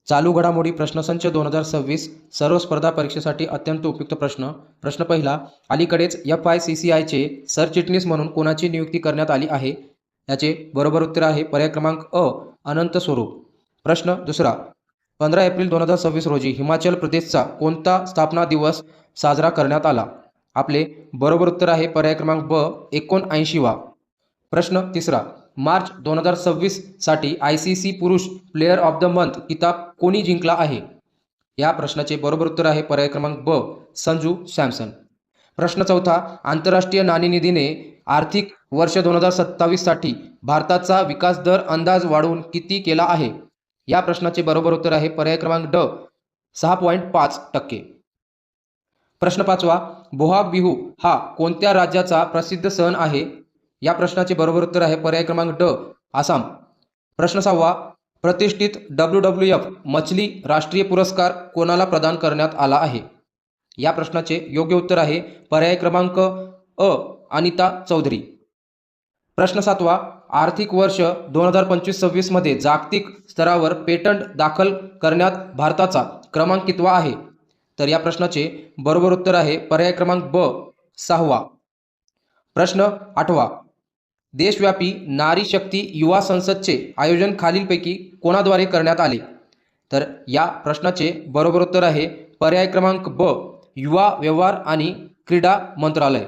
चालू घडामोडी प्रश्नसंच 2026 सर्व स्पर्धा परीक्षेसाठी अत्यंत उपयुक्त प्रश्न. प्रश्न पहिला, अलीकडेच FICCIचे सरचिटणीस म्हणून कोणाची नियुक्ती करण्यात आली आहे? याचे बरोबर उत्तर आहे पर्याय क्रमांक अ, अनंत स्वरूप. प्रश्न दुसरा, 15 एप्रिल 2026 रोजी हिमाचल प्रदेशचा कोणता स्थापना दिवस साजरा करण्यात आला? आपले बरोबर उत्तर आहे पर्याय क्रमांक ब, 79वा. प्रश्न तिसरा, मार्च 2026 साठी ICC पुरुष प्लेयर ऑफ द मंथ किताब कोणी जिंकला आहे? या प्रश्नाचे बरोबर उत्तर आहे पर्याय क्रमांक ब, संजू सॅमसन. प्रश्न चौथा, आंतरराष्ट्रीय नाणेनिधीने आर्थिक वर्ष 2027 साठी भारताचा विकास दर अंदाज वाढवून किती केला आहे? या प्रश्नाचे बरोबर उत्तर आहे पर्याय क्रमांक ड, 6.5%. प्रश्न पाचवा, बोहाग बिहू हा कोणत्या राज्याचा प्रसिद्ध सण आहे? या प्रश्नाचे बरोबर उत्तर आहे पर्याय क्रमांक ड, आसाम. प्रश्न सहावा, प्रतिष्ठित WWF मछली राष्ट्रीय पुरस्कार कोणाला प्रदान करण्यात आला आहे? या प्रश्नाचे योग्य उत्तर आहे पर्याय क्रमांक अ, अनिता चौधरी. प्रश्न सातवा, आर्थिक वर्ष 2025-26 मध्ये जागतिक स्तरावर पेटंट दाखल करण्यात भारताचा क्रमांक कितवा आहे? तर या प्रश्नाचे बरोबर उत्तर आहे पर्याय क्रमांक ब, 6वा. प्रश्न आठवा, देशव्यापी नारी शक्ती युवा संसदचे आयोजन खालीलपैकी कोणाद्वारे करण्यात आले? तर या प्रश्नाचे बरोबर उत्तर आहे पर्याय क्रमांक ब, युवा व्यवहार आणि क्रीडा मंत्रालय.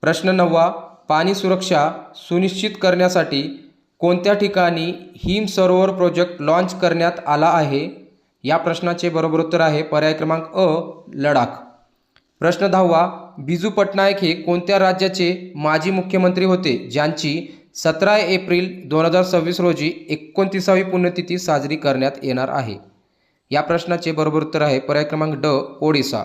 प्रश्न नववा, पाणी सुरक्षा सुनिश्चित करण्यासाठी कोणत्या ठिकाणी हिम सरोवर प्रोजेक्ट लॉन्च करण्यात आला आहे? या प्रश्नाचे बरोबर उत्तर आहे पर्याय क्रमांक अ, लडाख. प्रश्न दहावा, बिजू पटनायक हे कोणत्या राज्याचे माजी मुख्यमंत्री होते ज्यांची 17 एप्रिल 2026 रोजी 29वी पुण्यतिथी साजरी करण्यात येणार आहे? या प्रश्नाचे बरोबर उत्तर आहे पर्याय क्रमांक ड, ओडिसा.